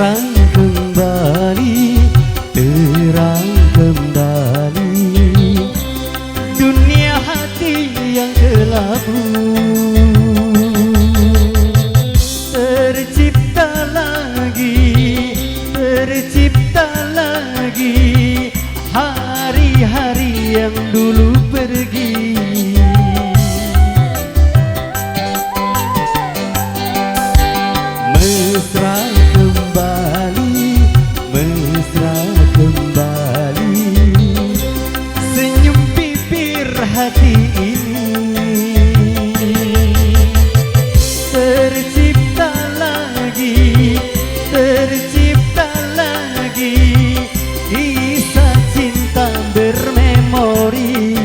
terang kembali, terang kembali dunia hati yang kelabu. Tercipta lagi hari-hari yang dulu pergi. Mesra kembali, mesra kembali, senyum bibir hati ini. Tercipta lagi, tercipta lagi kisah cinta bermemori.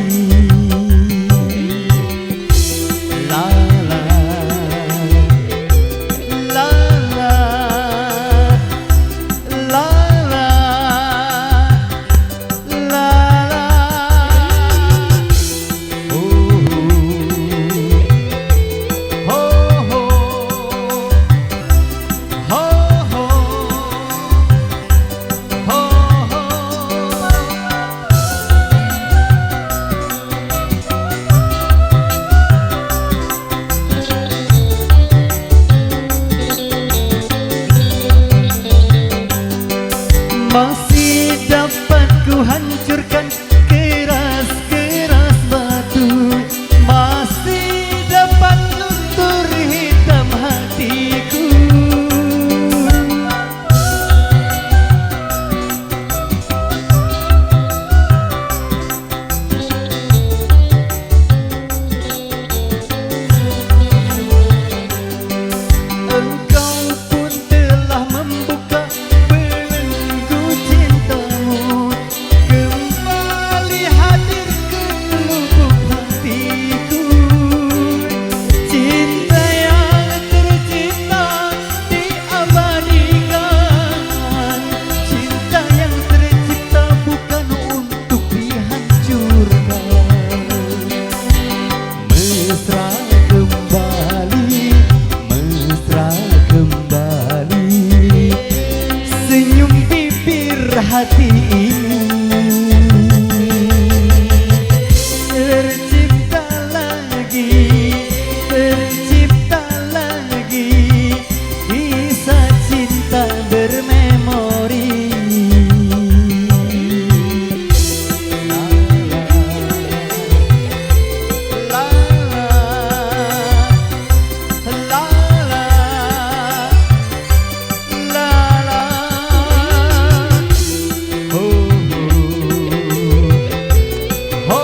La la la la la la la la. Oh, oh, oh, masih dapat ku hancurkan keras-keras batu, masih dapat luntur hitam hatiku. Engkau pun telah membuka belenggu cintamu, kembali hadir ke lubuk hatiku. Cinta yang tercipta diabadikan, cinta yang tercipta bukan untuk dihancurkan. Mesra kembali, mesra kembali, senyum bibir hati ini. Tercipta lagi, tercipta lagi kisah cinta bermemori. La la la la la la. Oh, oh, oh,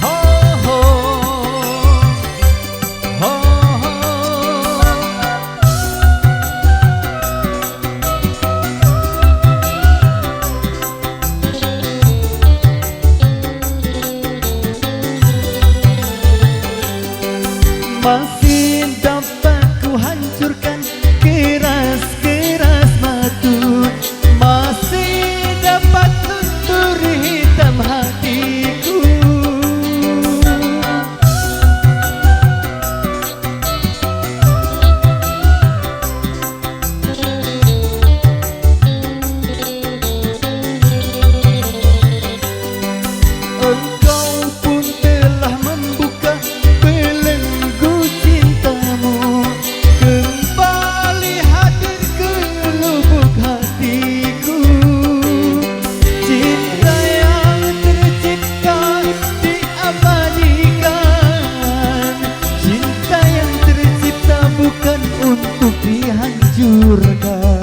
oh, oh, oh. Masih dapat ku hancurkan keras-keras batu, masih dapat luntur hitam hatiku. Engkau pun telah membuka belenggu cintamu, kembali hadir ke lubuk hatiku. Cinta yang tercipta diabadikan, cinta yang tercipta bukan untuk dihancurkan.